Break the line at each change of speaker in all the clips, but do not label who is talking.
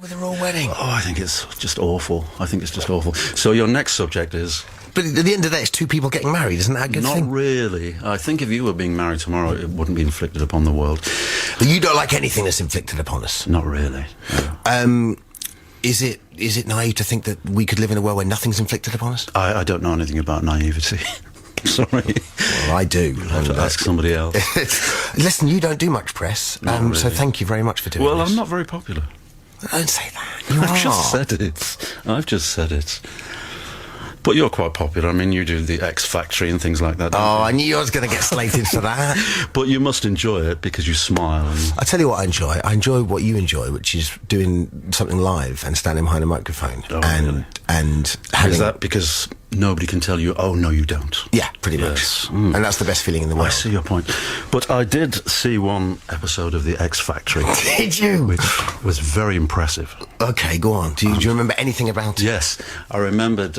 with the royal wedding?
Oh, I think it's just awful. So your next subject is...
But at the end of the day, it's two people getting married. Isn't that a good thing?
Not really. I think if you were being married tomorrow, it wouldn't be inflicted upon the world.
But you don't like anything that's inflicted upon us?
Not really. No.
Is it naive to think that we could live in a world where nothing's inflicted upon us?
I don't know anything about naivety. Sorry.
Well, I do.
I'll have to ask somebody else.
Listen, you don't do much press,
really.
so thank you very much for doing this.
Well, I'm not very popular.
Don't say that. You
I've
are.
just said it. But you're quite popular. I mean, you do the X Factory and things like that.
Oh, I knew I was going to get slated for that.
But you must enjoy it because you smile.
I tell you what I enjoy. I enjoy what you enjoy, which is doing something live and standing behind a microphone.
Oh,
and
really?
And having...
Is that because nobody can tell you, oh, no, you don't?
Yeah, pretty much.
Yes.
And that's the best feeling in the world.
I see your point. But I did see one episode of the X Factory.
Did you?
Which was very impressive.
Okay, go on. Do you remember anything about it?
Yes. I remembered,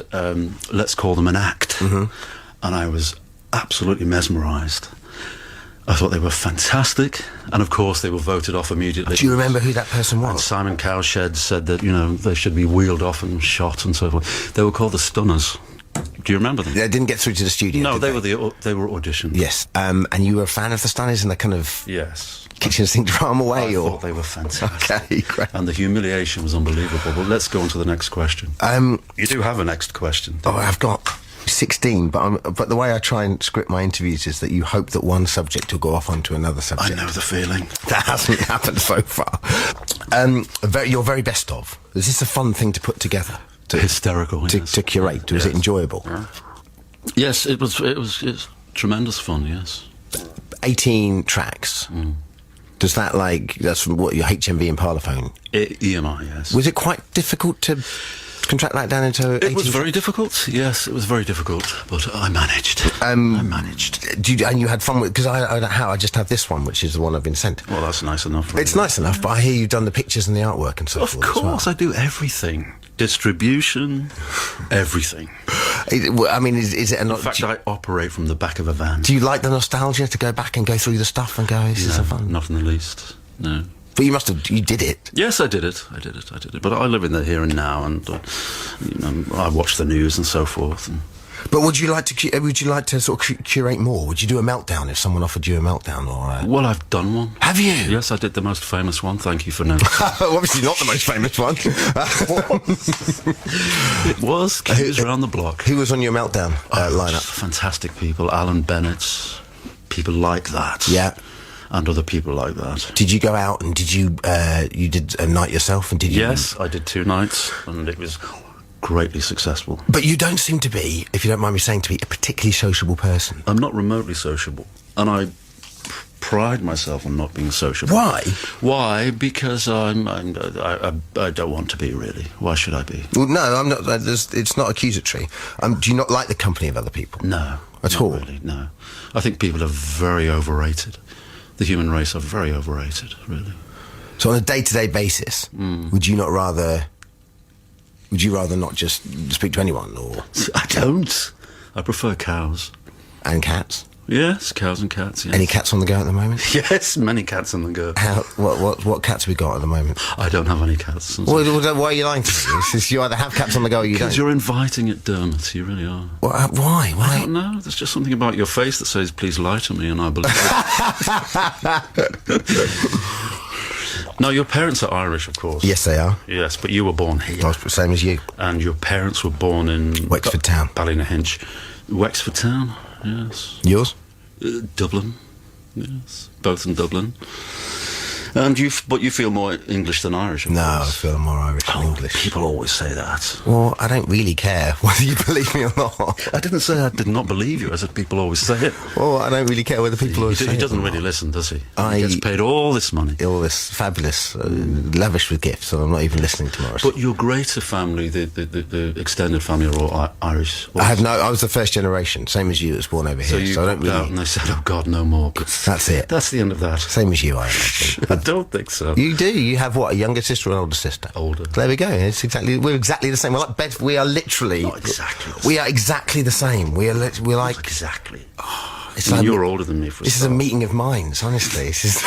let's call them an act. Mm-hmm. And I was absolutely mesmerised. I thought they were fantastic, and of course they were voted off immediately.
Do you remember who that person was?
And Simon Cowshed said that, they should be wheeled off and shot and so forth. They were called the Stunners. Do you remember them?
They didn't get through to the studio.
No, they were auditioned.
Yes, and you were a fan of the Stunners in the kind of kitchen sink drama way,
I thought they were fantastic.
Okay, great.
And the humiliation was unbelievable. But let's go on to the next question. You do have a next question.
Oh, I've got 16, but the way I try and script my interviews is that you hope that one subject will go off onto another subject.
I know the feeling.
That hasn't happened so far. Your very best of. Is this a fun thing to put together?
Hysterical, yes.
To curate. Was it enjoyable?
Yeah. Yes, it was tremendous fun, yes.
18 tracks. Does that that's from what, your HMV and Parlophone?
EMI, yes.
Was it quite difficult to contract that down into 18?
It was very difficult, yes, it was very difficult, but I managed. I managed.
And you had fun with, because I just have this one, which is the one I've been sent.
Well, that's nice enough. Really.
It's nice enough, but I hear you've done the pictures and the artwork and so forth.
Of course, I do everything. Distribution, everything.
I mean, is it a lot?
In fact, I operate from the back of a van.
Do you like the nostalgia to go back and go through the stuff and go, this is so fun?
Not in the least, no.
But you did it.
Yes, I did it. But I live in the here and now, and I watch the news and so forth.
But would you like to sort of curate more? Would you do a meltdown if someone offered you a meltdown? Or
Well, I've done one.
Have you?
Yes, I did the most famous one. Thank you for noticing.
Obviously not the most famous one.
It was. Keys around the block.
Who was on your meltdown lineup?
Fantastic people. Alan Bennett, people like that.
Yeah.
And other people like that.
Did you go out and did you did a night yourself? And did you?
Yes, I did 2 nights, and it was greatly successful.
But you don't seem to be, if you don't mind me saying, to be a particularly sociable person.
I'm not remotely sociable, and I pride myself on not being sociable.
Why?
Why? Because I don't want to be, really. Why should I be?
Well, no, I'm not. It's not accusatory. Do you not like the company of other people?
No.
At all?
Really, no. I think people are very overrated. The human race are very overrated, really.
So on a day-to-day basis, would you rather not just speak to anyone, or?
I don't. I prefer cows.
And cats?
Yes, cows and cats, yes.
Any cats on the go at the moment?
Yes, many cats on the go.
What cats have we got at the moment?
I don't have any cats.
Why are you lying to me? You either have cats on the go or you don't.
Because you're inviting it, Dermot, you really are.
Why?
I don't know, there's just something about your face that says, please lie to me, and I believe it. No, your parents are Irish, of course.
Yes, they are.
Yes, but you were born here.
Same as you.
And your parents were born in...
Wexford Town.
Ballynahinch. Wexford Town, yes.
Yours?
Dublin, yes. Both in Dublin. And you feel more English than Irish, of course.
I feel more Irish than English.
People always say that.
Well, I don't really care whether you believe me or not.
I didn't say I did not believe you. I said people always say it.
Well, I don't really care whether people always say it.
He doesn't really listen, does he? He gets paid all this money.
All this fabulous, lavish with gifts, and I'm not even listening to Morrissey.
But your greater family, the extended family, are all Irish.
I was the first generation, same as you, that was born over here.
So I don't really... and they said, oh God, no more. But
that's it.
That's the end of that.
Same as you, I imagine.
I don't think so.
You do. You have what? A younger sister or an older sister?
Older.
There we go. We're exactly the same. We're like Bed. We are literally.
Not exactly.
We are exactly the same. We're like
Not exactly.
It's like
you're older than me.
This is a meeting of minds. Honestly, this is.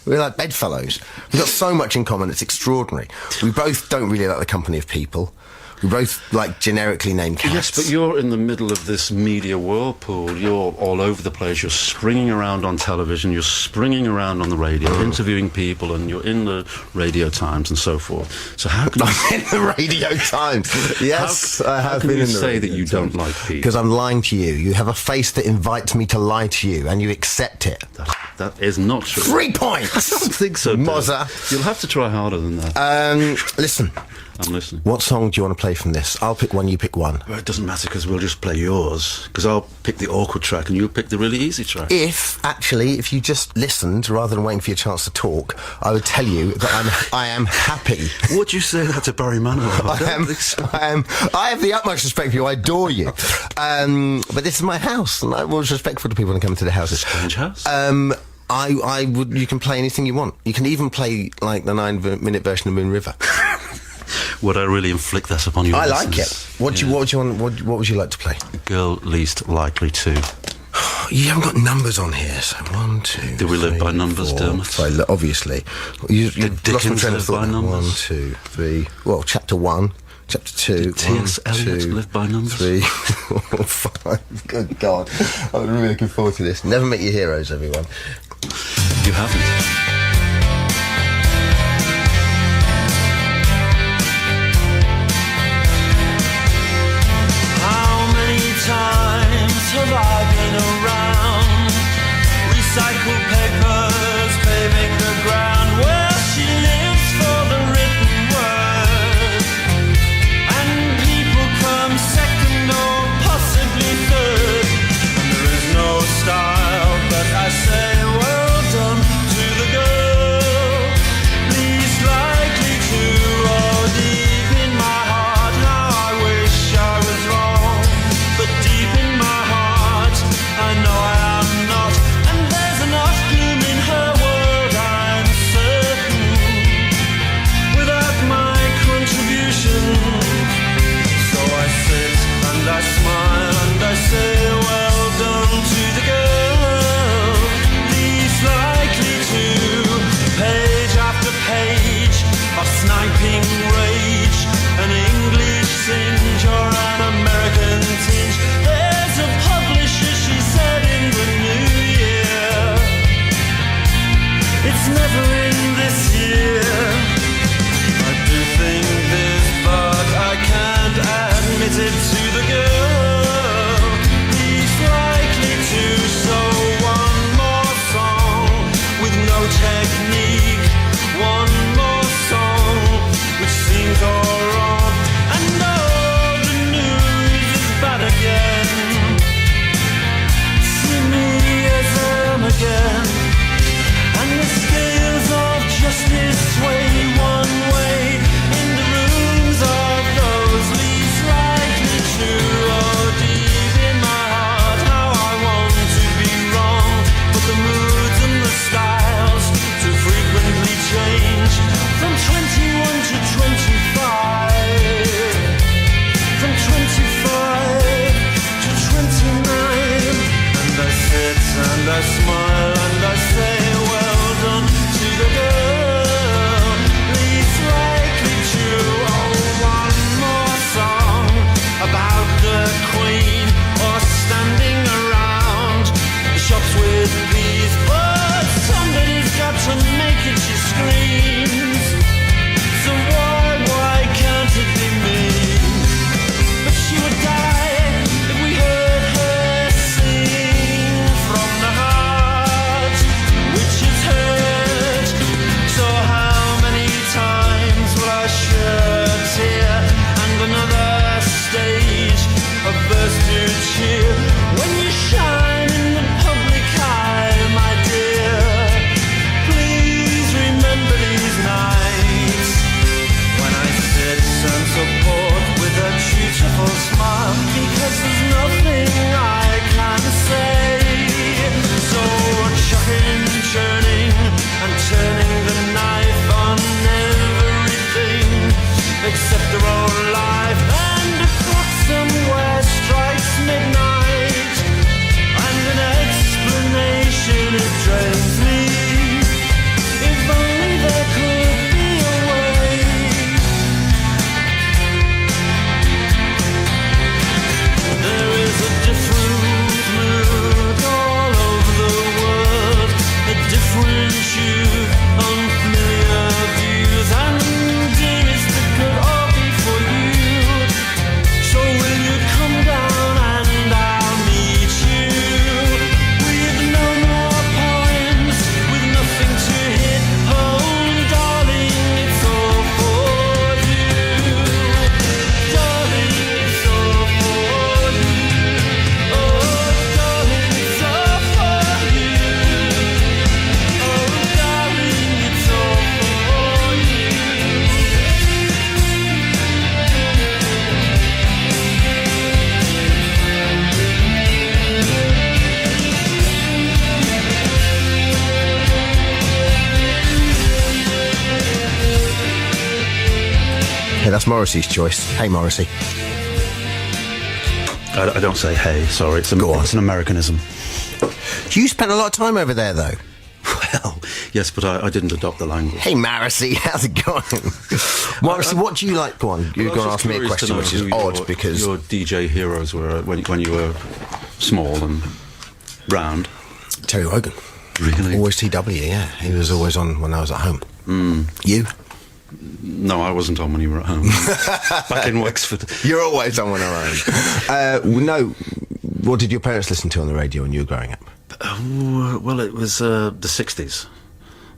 We're like bedfellows. We've got so much in common, it's extraordinary. We both don't really like the company of people. We both like generically named cats.
Yes, but you're in the middle of this media whirlpool. You're all over the place. You're springing around on television. You're springing around on the radio, interviewing people, and you're in the Radio Times and so forth. So how can you
in the Radio Times? Yes, I have been in the
say that
Radio
you
Times.
don't like people?
Because I'm lying to you. You have a face that invites me to lie to you, and you accept it.
That is not true.
3 points!
I don't think so, Dave.
Mozza.
You'll have to try harder than that.
Listen.
I'm listening.
What song do you want to play from this? I'll pick one, you pick one.
Well, it doesn't matter because we'll just play yours. Because I'll pick the awkward track and you'll pick the really easy track.
If you just listened rather than waiting for your chance to talk, I would tell you that I am happy.
Would you say that to Barry Manilow?
I have the utmost respect for you. I adore you. But this is my house, and I'm always respectful to people when they come into the house.
It's a strange house.
I would. You can play anything you want. You can even play like the 9-minute version of Moon River.
Would I really inflict that upon you?
I like it. What would you want? What would you like to play?
Girl least likely to.
You haven't got numbers on here, so 1, 2.
Do we live
three,
by numbers,
4,
Dermot?
5, obviously. You lost my train of thought.
By numbers?
1, 2, 3. Well, chapter 1, chapter 2.
Did T.S. Eliot live by numbers? 3,
4, 5. Good God, I'm really looking forward to this. Never meet your heroes, everyone.
You haven't.
Times have I been around, recycled papers paving the ground where she lives for the written word, and people come second or possibly third, and there is no style, but I say well done to the girl
Hey, that's Morrissey's choice. Hey, Morrissey.
I don't say hey, sorry. It's an Americanism.
You spent a lot of time over there, though.
Well, yes, but I didn't adopt the language.
Hey, Morrissey, how's it going? Morrissey, what do you like? Go on, you're going to ask me a question, which is odd because
your DJ heroes were when you were small and round.
Terry Wogan.
Really?
Always TW, yeah. He was always on when I was at home. You?
No, I wasn't on when you were at home. Back in Wexford.
You're always on when I'm at home. No, what did your parents listen to on the radio when you were growing up?
Well, it was the 60s.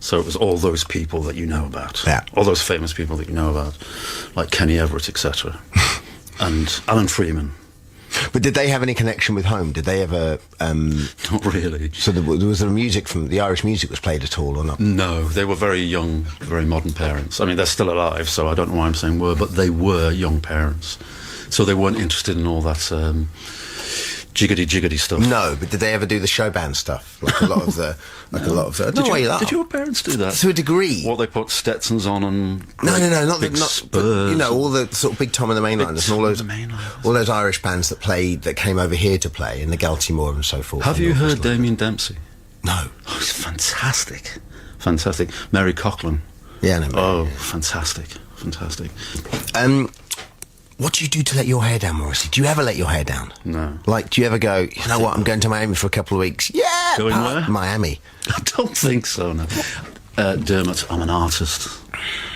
So it was all those people that you know about.
Yeah.
All those famous people that you know about, like Kenny Everett, etc. And Alan Freeman.
But did they have any connection with home? Did they ever...
Not really.
So was there music from... The Irish music was played at all or not?
No, they were very young, very modern parents. I mean, they're still alive, so I don't know why I'm saying were, but they were young parents. So they weren't interested in all that jiggity stuff.
No, but did they ever do the show band stuff? Like a lot of the... Like a lot of the...
Did your parents do that?
To a degree.
What, they put Stetsons on and...
No, not
Spurs.
you know, all the sort of Big Tom and the Mainliners and all those Irish bands that came over here to play in the Galtymore and so forth.
Have you heard Damien Dempsey?
No.
Oh, he's fantastic. Fantastic. Mary Coughlin.
Yeah, no.
Oh, fantastic.
What do you do to let your hair down, Morrissey? Do you ever let your hair down?
No.
Like, do you ever go, you know what, I'm going to Miami for a couple of weeks? Yeah!
Going where?
Miami.
I don't think so, no. Dermot, I'm an artist.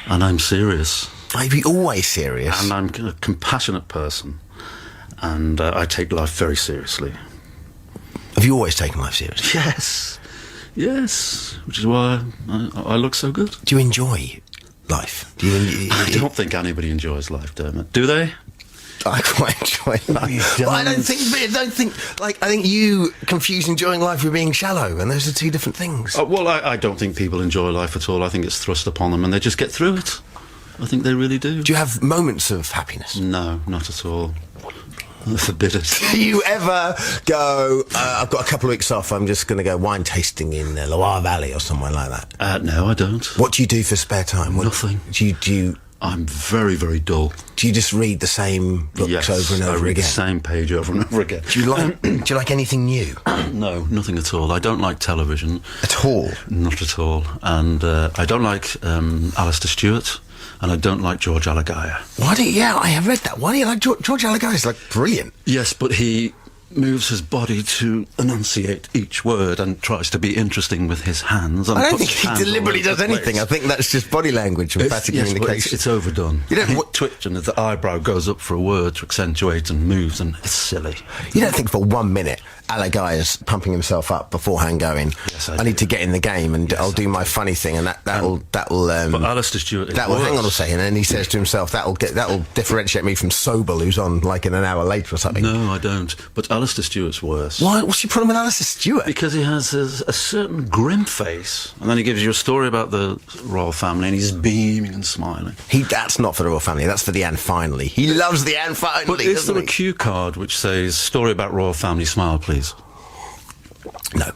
And I'm serious.
Are you always serious?
And I'm a compassionate person. And I take life very seriously.
Have you always taken life seriously?
Yes. Which is why I look so good.
Do you enjoy life?
I don't think anybody enjoys life, Dermot. Do they?
I quite enjoy life.
No, you don't.
Well, I think you confuse enjoying life with being shallow, and those are two different things.
Well, I don't think people enjoy life at all. I think it's thrust upon them and they just get through it. I think they really do.
Do you have moments of happiness?
No, not at all. Forbidden.
Do you ever go, I've got a couple of weeks off, I'm just going to go wine tasting in the Loire Valley or somewhere like that?
No, I don't.
What do you do for spare time?
Nothing.
Do you
I'm very, very dull.
Do you just read the same books over and over
I read
again?
the same page over and over again.
Do you like anything new?
No, nothing at all. I don't like television.
At all?
Not at all. And I don't like Alistair Stewart. And I don't like George Alagaya.
Yeah, I have read that. Why do you like George Alagaya? Is like brilliant.
Yes, but he moves his body to enunciate each word and tries to be interesting with his hands. And
I don't think he deliberately does anything. I think that's just body language and emphatic communication.
It's overdone.
You don't
twitch and the eyebrow goes up for a word to accentuate and moves, and it's silly.
You don't think for 1 minute Alagaya's pumping himself up beforehand going,
yes,
I need to get in the game and I'll do my funny thing, and that'll
but Alistair Stewart
hang on a second, and then he says to himself, that'll differentiate me from Sobel, who's on like in an hour later or something.
No, I don't. But Alistair Stewart's worse.
Why? What's your problem with Alistair Stewart?
Because he has a certain grim face, and then he gives you a story about the royal family, and he's beaming and smiling.
That's not for the royal family. That's for the Anne Finally. He loves the Anne Finally.
But is there a cue card which says "Story about royal family, smile, please"?
No.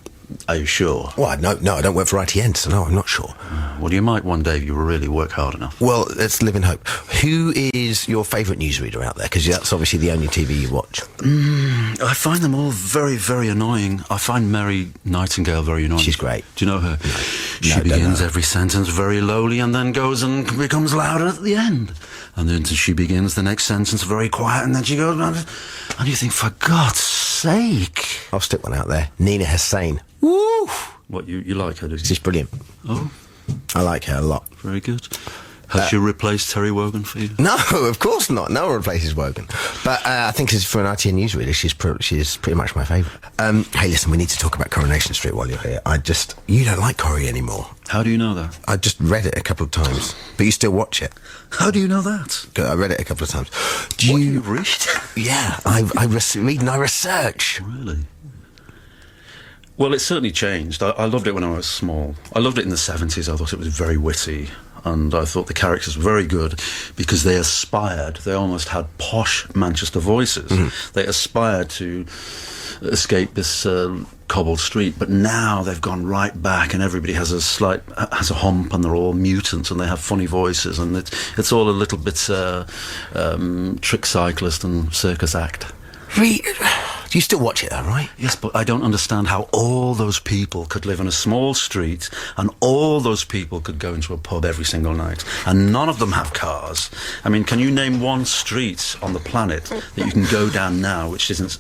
Are you sure?
Well, no, I don't work for ITN, so no, I'm not sure.
Well, you might one day if you really work hard enough.
Well, let's live in hope. Who is your favourite newsreader out there? Because that's obviously the only TV you watch.
I find them all very, very annoying. I find Mary Nightingale very annoying.
She's great.
Do you know her?
No.
She begins every sentence very lowly and then goes and becomes louder at the end. And then she begins the next sentence very quiet, and then she goes, and you think, for God's sake.
I'll stick one out there. Nina Hussain. Woo!
What, you like her, do you?
She's brilliant.
Oh.
I like her a lot.
Very good. Has she replaced Terry Wogan for you?
No, of course not. No one replaces Wogan. But I think for an ITN newsreader, she's pretty much my favourite. Hey, listen, we need to talk about Coronation Street while you're here. You don't like Corrie anymore.
How do you know that?
I just read it a couple of times, but you still watch it.
How do you know that?
I read it a couple of times.
Do you read?
Yeah, I read and I research.
Really? Well, it's certainly changed. I loved it when I was small. I loved it in the 70s. I thought it was very witty. and I thought the characters were very good because they almost had posh Manchester voices. They aspired to escape this cobbled street, but now they've gone right back, and everybody has a hump, and they're all mutants, and they have funny voices, and it's all a little bit trick cyclist and circus act.
Do you still watch it though, right?
Yes, but I don't understand how all those people could live in a small street and all those people could go into a pub every single night and none of them have cars. I mean, can you name one street on the planet that you can go down now which isn't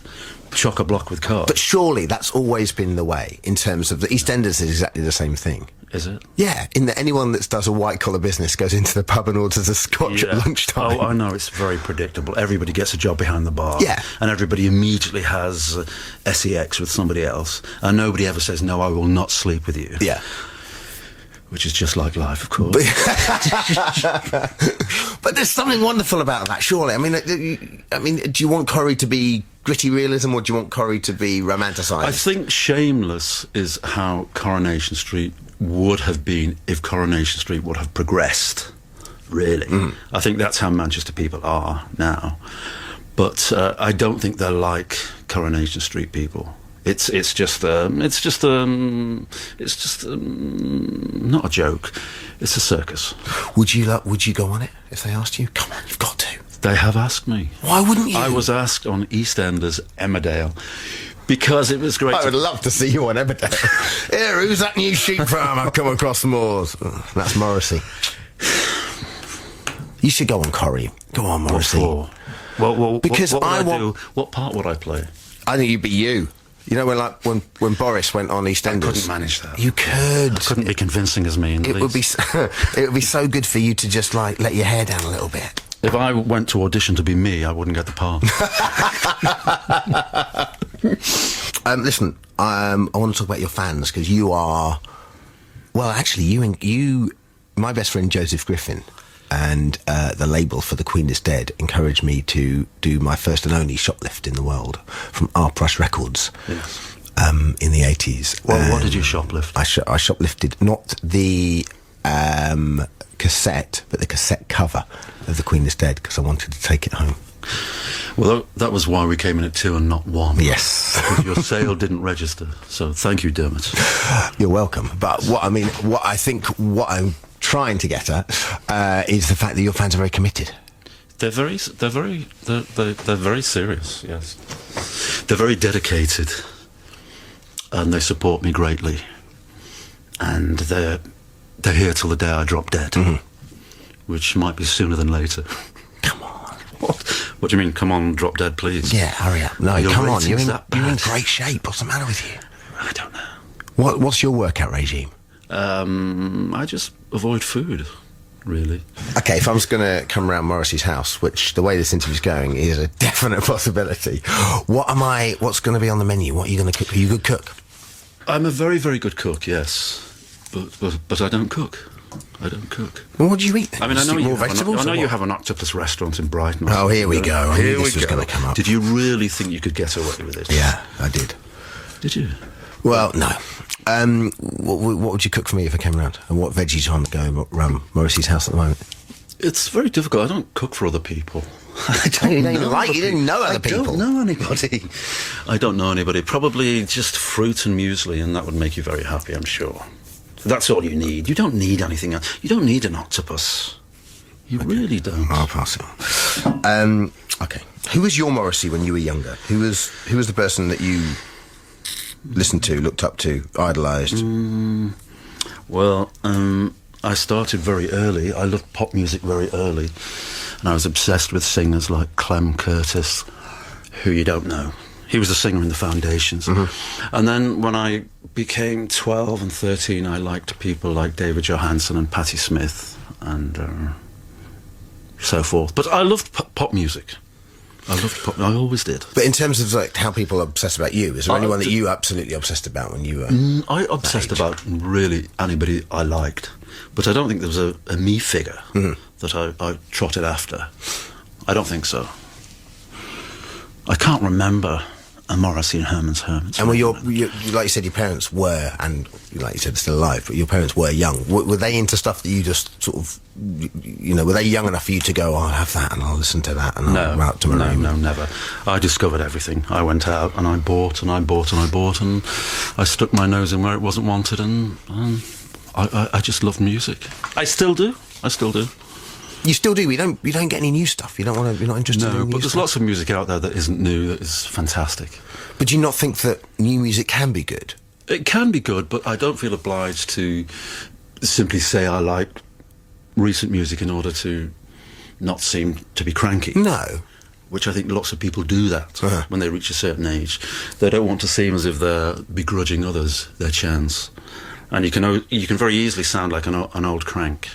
chock-a-block with cars?
But surely that's always been the way in terms of the EastEnders is exactly the same thing.
Is it?
Yeah, in that anyone that does a white-collar business goes into the pub and orders a scotch at lunchtime.
Oh, I know, it's very predictable. Everybody gets a job behind the bar.
Yeah.
And everybody immediately has sex with somebody else. And nobody ever says, no, I will not sleep with you.
Yeah.
Which is just like life, of course.
But there's something wonderful about that, surely. I mean, do you want Corrie to be gritty realism or do you want Corrie to be romanticised?
I think Shameless is how Coronation Street would have been if Coronation Street would have progressed, really. I think that's how Manchester people are now. But I don't think they're like Coronation Street people. It's just not a joke. It's a circus.
Would you go on it if they asked you? Come on, you've got to.
They have asked me.
Why wouldn't you?
I was asked on EastEnders Emmerdale because it was great.
I would love to see you on Emmerdale. Here, who's that new sheep farm I've come across the moors? Oh, that's Morrissey. You should go on Corrie. Go on, Morrissey.
What for? Well,
because
what would
I
I
want.
do? What part would I play?
I think you'd be you. You know, when Boris went on EastEnders,
I couldn't manage that.
You could.
I couldn't be convincing as me.
It would be so good for you to just like let your hair down a little bit.
If I went to audition to be me, I wouldn't get the part.
Listen, I want to talk about your fans because you are. Well, actually, you, my best friend Joseph Griffin, and the label for The Queen is Dead encouraged me to do my first and only shoplift in the world from R-Prush Records.
Yes.
In the 80s.
Well, what did you shoplift?
I shoplifted not the cassette, but the cassette cover of The Queen is Dead because I wanted to take it home.
Well, that was why we came in at 2 and not 1.
Yes.
Because your sale didn't register. So thank you, Dermot.
You're welcome. But what I'm trying to get at is the fact that your fans are very committed.
They're very serious. Yes, they're very dedicated, and they support me greatly. And they're here till the day I drop dead, which might be sooner than later.
Come on.
What do you mean? Come on, drop dead, please.
Yeah, hurry up. No,
Your
come on. You're
rating's
in
that bad.
great shape. What's the matter with you?
I don't know.
What's your workout regime?
I just avoid food, really.
Okay, if I was going to come around Morrissey's house, which the way this interview's going is a definite possibility, what's going to be on the menu? What are you going to cook? Are you a good cook?
I'm a very, very good cook, yes. But I don't cook. I don't cook.
Well, what do you eat then?
I mean, I know
more
you
vegetables.
you have an octopus restaurant in Brighton.
Oh, here we go. I knew
Here
this
we
was
go.
going to come up.
Did you really think you could get away with it?
Yeah, I did.
Did you?
Well, no. What would you cook for me if I came around? And what veggies are on the go around Morrissey's house at the moment?
It's very difficult. I don't cook for other people.
You didn't know other people.
I don't know anybody. I don't know anybody. Probably just fruit and muesli, and that would make you very happy, I'm sure. That's all you need. You don't need anything else. You don't need an octopus. You really don't.
I'll pass it on. Okay. Who was your Morrissey when you were younger? Who was the person that you listened to, looked up to, idolised?
Well, I started very early. I loved pop music very early. And I was obsessed with singers like Clem Curtis, who you don't know. He was a singer in the Foundations. And then when I became 12 and 13, I liked people like David Johansen and Patti Smith and so forth. But I loved pop music. I always did.
But in terms of like how people are obsessed about you, is there anyone that you absolutely obsessed about when you were?
I obsessed about really anybody I liked, but I don't think there was a me figure that I trotted after. I don't think so. I can't remember Morrissey and Herman's Hermits.
And were like you said, your parents were, and like you said, still alive, but your parents were young. Were they into stuff that you just sort of, were they young enough for you to go, I'll have that and I'll listen to that and I'll route to Maroon?
No, never. I discovered everything. I went out and I bought and I bought and I bought, and I stuck my nose in where it wasn't wanted, and I just loved music. I still do.
You still do. You don't get any new stuff. You're not interested in new
but there's
stuff.
lots of music out there that isn't new, that is fantastic.
But do you not think that new music can be good?
It can be good, but I don't feel obliged to simply say I like recent music in order to not seem to be cranky.
No.
Which I think lots of people do that when they reach a certain age. They don't want to seem as if they're begrudging others their chance. And you can very easily sound like an old crank.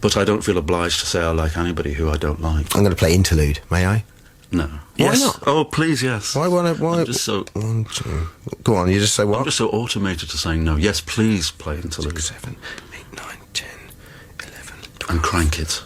But I don't feel obliged to say I like anybody who I don't like.
I'm going to play Interlude, may I?
No.
Why
Yes.
not?
Oh, please, yes.
Why?
I'm just so...
One, two... Go on, you just say what?
I'm just so automated to saying no. Yes, please play Interlude.
6, 7, 8, 9, 10, 11, 12...
And crank it.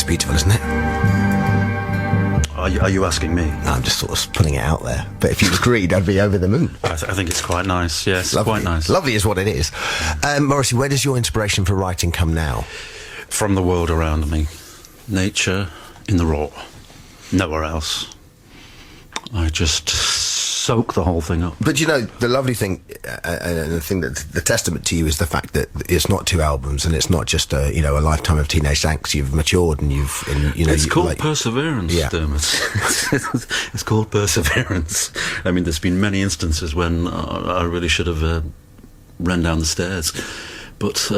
Beautiful, isn't it?
Are you asking me?
No, I'm just sort of putting it out there. But if you agreed, I'd be over the moon.
I think it's quite nice. Yes,
Lovely.
Quite nice.
Lovely is what it is. Morrissey, where does your inspiration for writing come now?
From the world around me. Nature in the raw. Nowhere else. I just soak the whole thing up.
But you know, the lovely thing, and the thing that the testament to you is the fact that it's not 2 albums, and it's not just a lifetime of teenage angst. You've matured, and
It's called perseverance,
Yeah.
Dermot. It's called perseverance. I mean, there's been many instances when I really should have run down the stairs, but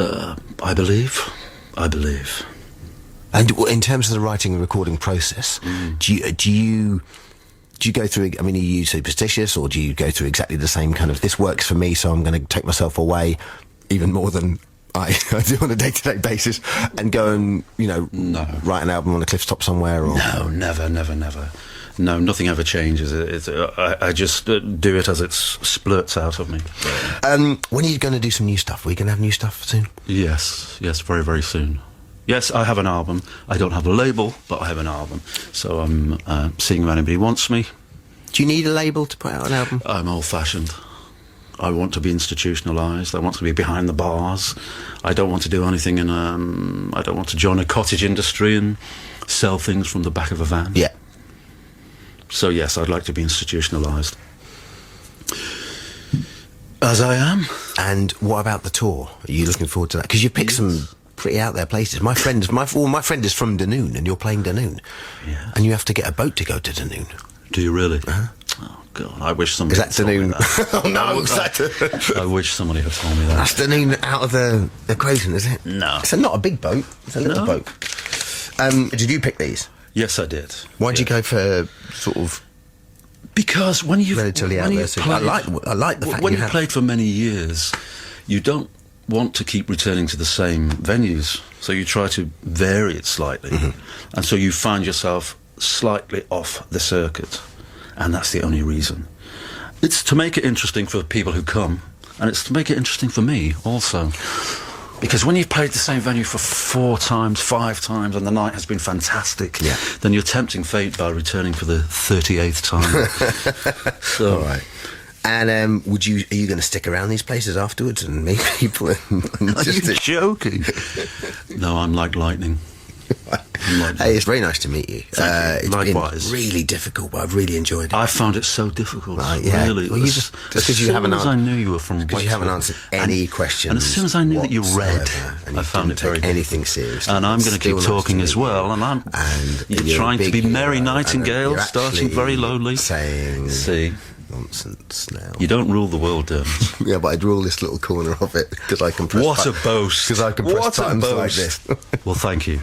I believe.
And in terms of the writing and recording process, do you go through? I mean, are you superstitious, or do you go through exactly the same kind of? This works for me, so I'm going to take myself away, even more than I do on a day-to-day basis, and go and
No.
write an album on a cliff top somewhere. Or
No, never. No, nothing ever changes. I just do it as it splurts out of me.
when are you going to do some new stuff? Are we going to have new stuff soon?
Yes, very, very soon. Yes, I have an album. I don't have a label, but I have an album. So I'm seeing if anybody wants me.
Do you need a label to put out an album?
I'm old-fashioned. I want to be institutionalised. I want to be behind the bars. I don't want to do anything I don't want to join a cottage industry and sell things from the back of a van.
Yeah.
So yes, I'd like to be institutionalised. As I am.
And what about the tour? Are you looking forward to that? Because you picked some pretty out there places. My friend is from Dunoon, and you're playing Dunoon.
Yeah.
And you have to get a boat to go to Dunoon.
Do you really?
Uh-huh.
Oh God, I wish somebody.
Is that
had told me
Dunoon?
that.
Oh no, is that?
I wish somebody had told me that.
That's Dunoon out of the equation, is it?
No.
It's not a big boat. It's a little
No.
boat. Did you pick these?
Yes, I did.
Why'd you go for sort of
Because when you've
relatively out
when
there?
you've
So
played,
I like the fact
when
you
you
have.
played for many years, you don't want to keep returning to the same venues, so you try to vary it slightly, and so you find yourself slightly off the circuit, and that's the only reason. It's to make it interesting for the people who come, and it's to make it interesting for me also. Because when you've played the same venue for 4 times, 5 times, and the night has been fantastic,
Yeah.
then you're tempting fate by returning for the 38th time. So,
All right. And are you going to stick around these places afterwards and meet people? And
are you joking? No, I'm like lightning.
Hey, it's very nice to meet you.
Thank you.
It's
Likewise.
been really difficult, but I've really enjoyed it.
I found it so difficult.
Right, yeah.
Really.
Well,
as
because you
soon
haven't
as I knew you were from
because you haven't answered any questions.
And as soon as I knew that you read,
whatsoever, and
I
you
found
didn't
it very
take anything seriously.
And I'm going to keep
Still nice
talking
to
as
meet you.
well.
And
you're
you're a
trying to
big
be Mary
hero, and
Nightingale,
you're
starting
actually
very lowly.
saying
See,
nonsense now.
you don't rule the world, Dermot.
Yeah, but I'd rule this little corner of it because I can press.
What a boast!
Because I can press
What a
buttons like
boast.
this.
Well, thank you.